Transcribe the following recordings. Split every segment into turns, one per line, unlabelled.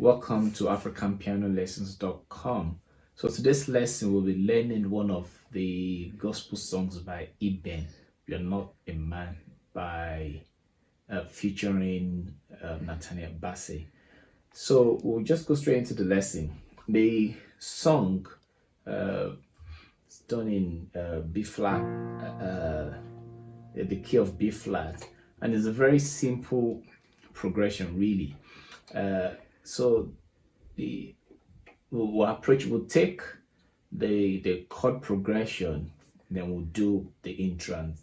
Welcome to AfricanPianoLessons.com. So today's lesson we'll be learning one of the gospel songs by Eben, You're Not a Man, by featuring Nathaniel Bassey. So we'll just go straight into the lesson. The song is done in B flat, the key of B flat, and it's a very simple progression, really. So we'll take the chord progression, then we'll do the intro, and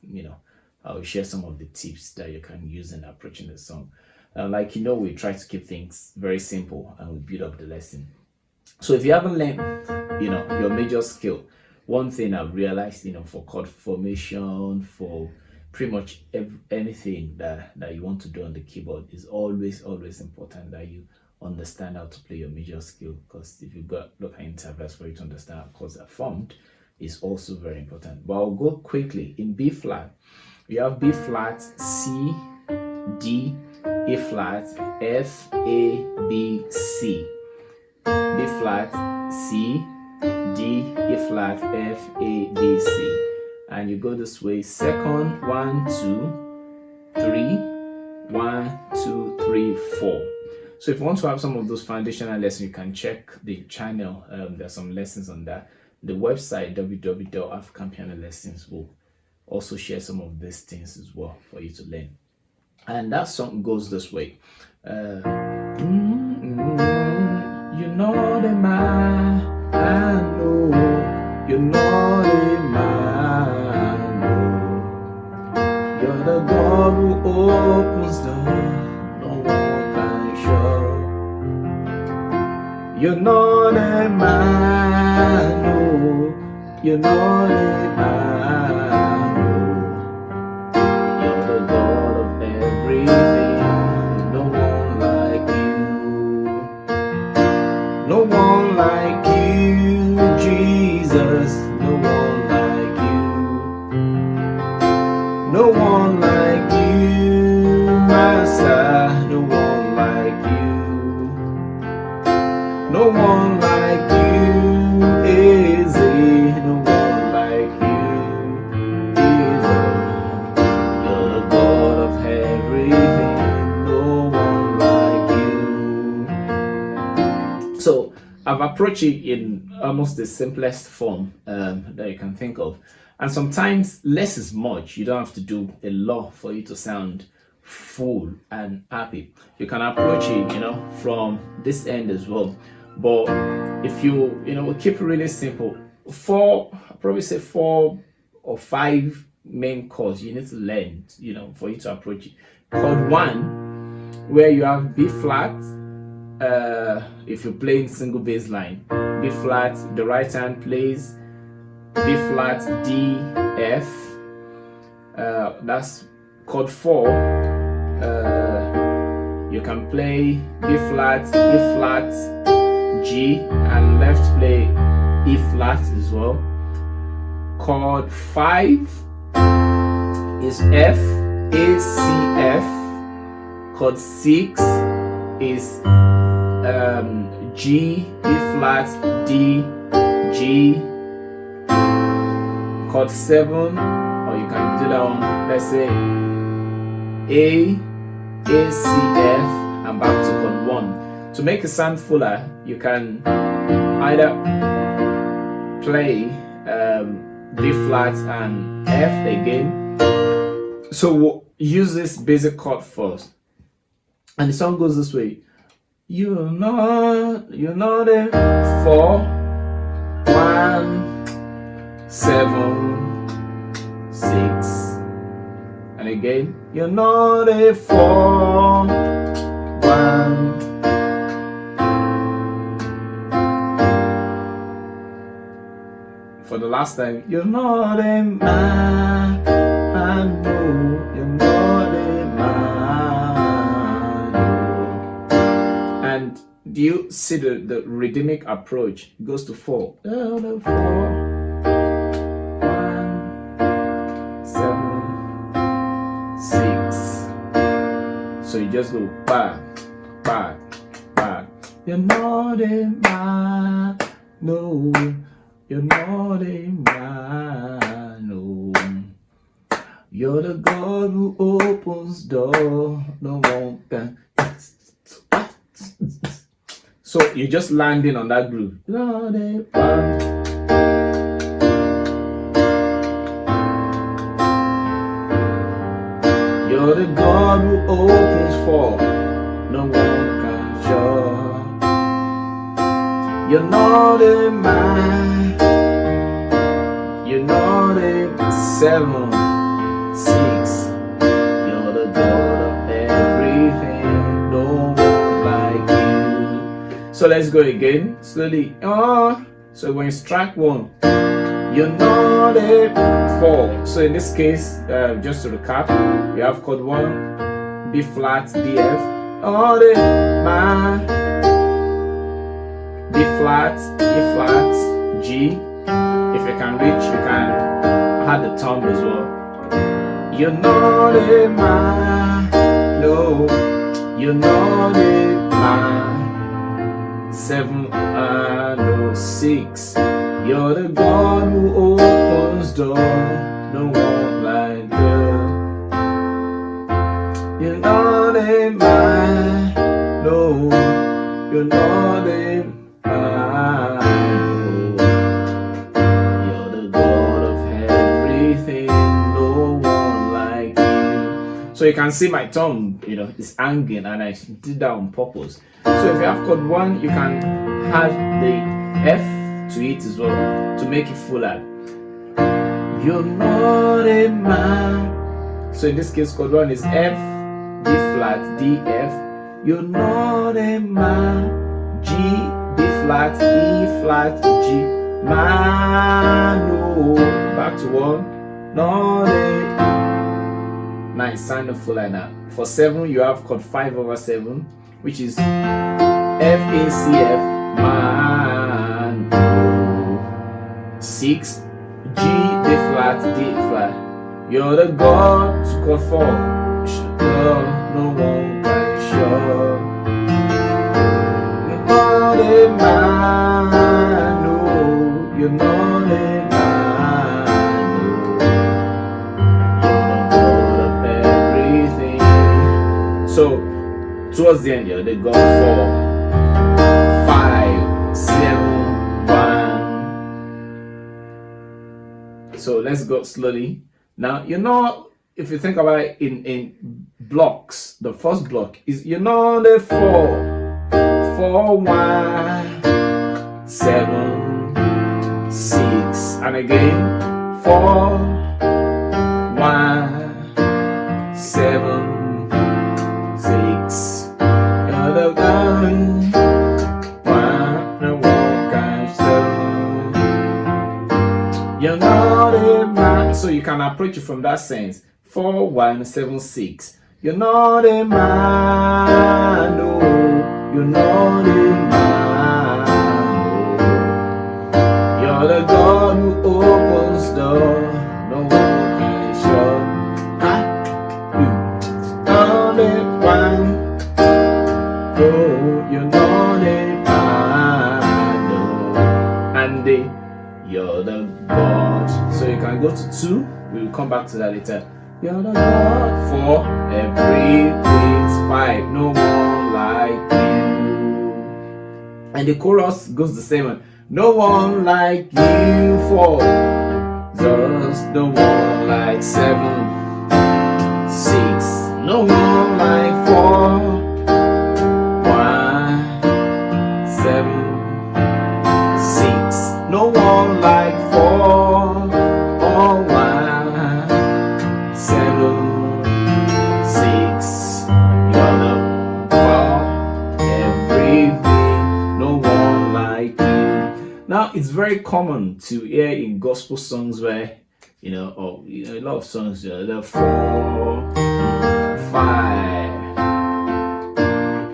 I'll share some of the tips that you can use in approaching the song. We try to keep things very simple and we build up the lesson. So if you haven't learned your major skill, one thing I've realized, for chord formation, for pretty much anything that you want to do on the keyboard, is always important that you understand how to play your major skill, because if you've got local intervals for you to understand how chords are formed is also very important. But I'll go quickly. In B flat, you have B flat, C, D, A flat, F, A, B, C. B flat, C, D, A flat, F, A, B, C. And you go this way: second, 1, 2, 3, 1, 2, 3, 4. So if you want to have some of those foundational lessons, you can check the channel. There's some lessons on that. The website www.africanpianolessons will also share some of these things as well for you to learn. And that song goes this way. You're not a man, I know. You're not a man, no. You're the God who opens doors no one can shut. You're not a man, no. You're not a man, no. You're the God of everything. No one like you. No one like you, Jesus. No one like you. No one like you, Master. No one like you. No one like you, Easy. No one like you, Jesus. You're the God of everything. No one like you. So I've approached it in almost the simplest form that you can think of. And sometimes less is much. You don't have to do a lot for you to sound full and happy. You can approach it, from this end as well. But if you, we'll keep it really simple. I'll probably say 4 or 5 main chords you need to learn, for you to approach it. Chord 1, where you have B flat. If you're playing single bass line, B flat, the right hand plays B flat, D, F. That's chord 4. You can play B flat, E flat, G, and left play E flat as well. Chord 5 is F, A, C, F. Chord 6 is G, E flat, D, G. Chord 7, or you can do that one, let's say A, C, F, and back to chord 1. To make it sound fuller, you can either play B flat and F again. So we'll use this basic chord first, and the song goes this way. You're not a 4, 1, 7, 6, and again. You're not a 4, 1. For the last time, you're not a man, I know. You're not a man. And do you see the rhythmic approach? It goes to 4. 4, 1, 7, 6. So you just go back, back, back, You're not in my, no. You're not in my, no. You're the God who opens door, no one can. So you're just landing on that groove. Not in my. You're the God who opens for, no one can shut. You're not in mine. You're not in 7, 6. You're the God of everything. No one like you. So let's go again slowly. So when it's track 1, you're not a 4. So in this case, just to recap, you have chord 1, B flat, D F, all the my, B flat, E flat, G. If you can reach, you can add the thumb as well. You're not a my, no. You're not a my, 7, no, 6. You're the God who opens door, no one like you. You're not a man, no. You're not a man, no. You're the God of everything, no one like you. So you can see my tongue, is hanging, and I did that on purpose. So if you have chord 1, you can have the F to it as well to make it fuller. You're not a man. So in this case, chord 1 is F, D flat, D, F. You're not a man. G, B flat, E flat, G. Man, no. Back to 1. Not a. Nice, sound of fuller now. For 7, you have chord 5/7, which is F, A, C, F. Man, no. 6, G, D flat, D flat. You're the God to chord 4. No one can show. You're not a man, no. You're not a man, no. You're the God of everything. So towards the end, you're the God for 5, 7, 1. So let's go slowly. Now, if you think about it in blocks, the first block is the 4, 4, 1, 7, 6, and again 4, 1, 7, 6. You're the one, 7. You're not a man. So you can approach it from that sense. 4, 1, 7, 6. You're not a man, no. You're not a man, no. You're the God who opens door, no one can shut. You're not a man, no. You're not a man, no. And you're the God. So you can go to 2. We'll come back to that later. You're the God for everything's 5. No one like you. And the chorus goes the same one. No one like you for just no one like 7, 6. No one like 4, 1, 7, 6. No one like 4, or 1, 7, 6. You're the God, everything, no one like you. Now, it's very common to hear in gospel songs where, a lot of songs, they're 4, 5.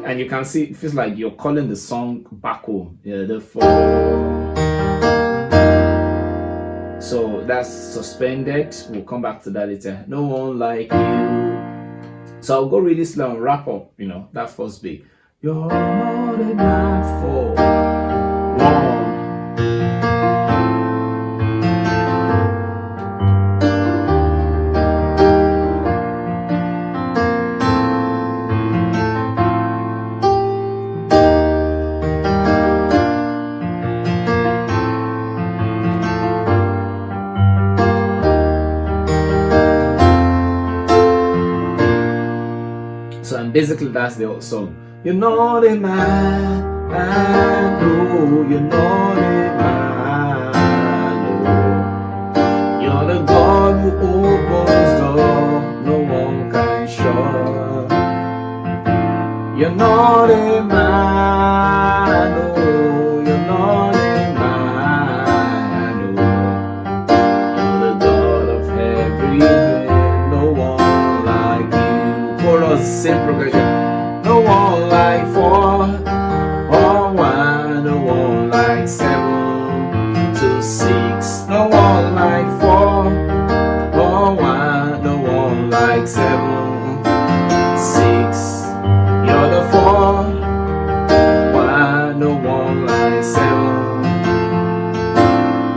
And you can see, it feels like you're calling the song back home. The 4. So that's suspended. We'll come back to that later. No one like you. So I'll go really slow and wrap up, that first bit. You're more than my fault. One. So, and basically that's the whole song. You're not a man, no, you're not a man, no. You're the God who opens door, no one can shut. You're not a man, no, you're not a man, no. You're the God of everything, no one like you. Chords, same progression. No one like 4 or 1, no one like 7 to 6. No one like 4 or 1, no one like 7, 6. You're the 4, 1, no one like 7.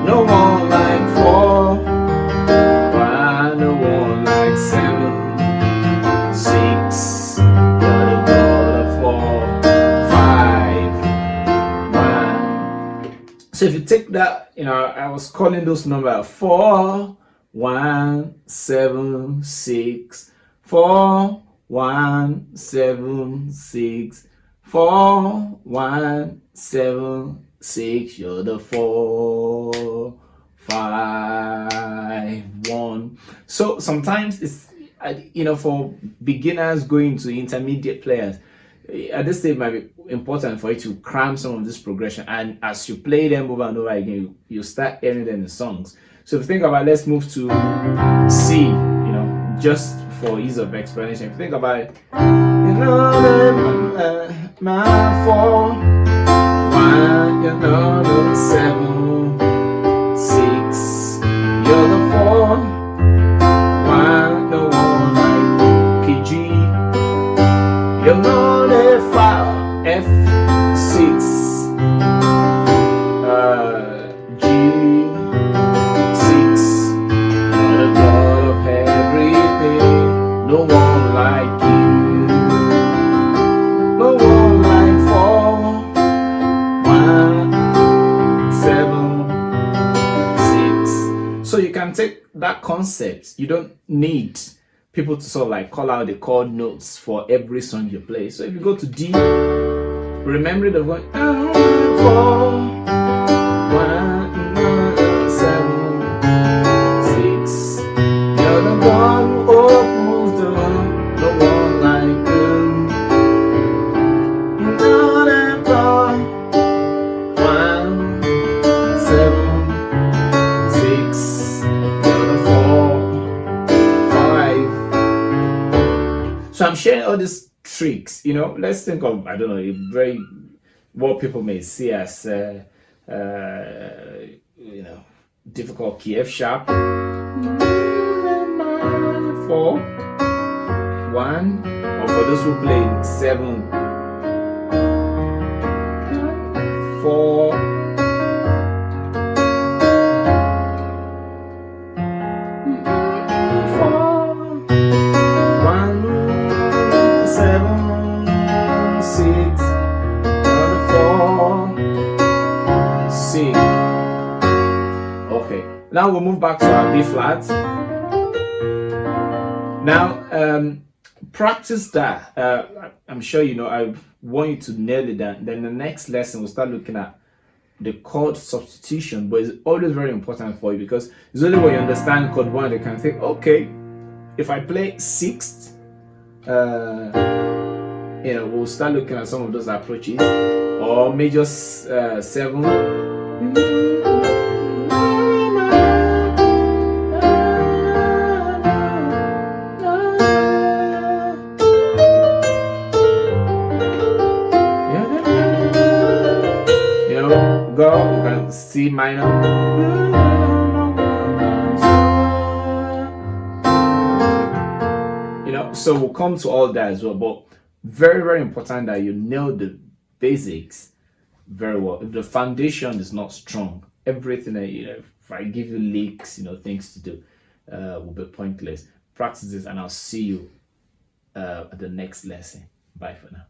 No one like 4, 1, no one like 7, 6. You're the God of 4, 5, 1. So if you take that, I was calling those numbers 4, 1, 7, 6, 4, 1, 7, 6, 4, 1, 7, 6. You're the 4, 5, 1. So sometimes it's, for beginners going to intermediate players, at this stage it might be important for you to cram some of this progression, and as you play them over and over again, you start hearing them in songs. So if you think about, let's move to C, just for ease of explanation. If you think about it, my 4, 1, 7, 6. You're the 4, 1, no one like PG. You're not a 5, F6, G6. You're the God of everything, no one like you. No one like 4, 1, 7, 6. So you can take that concept. You don't need people to sort of like call out the chord notes for every song you play. So if you go to D, remember the one 4, 1, 7, 6. You're the one who opens the door, no one like you. Not a 1, 7, 6. You're the 4, 5. So I'm sharing all these tricks. Let's think of, I don't know, a very, what people may see as difficult key, F sharp, 4, 1, or for those who play 7, 4, 1, 7, 6, 4, 6. Okay, now we'll move back to our B flat. Now, practice that. I'm sure I want you to nail it down. Then the next lesson we'll start looking at the chord substitution, but it's always very important for you, because it's only when you understand chord 1 you can think, okay, if I play 6th, we'll start looking at some of those approaches, or major 7. Go, we can C minor. So we'll come to all that as well, but Very, very important that you know the basics very well. If the foundation is not strong, everything that if I give you leaks, things to do, will be pointless. Practice this, and I'll see you at the next lesson. Bye for now.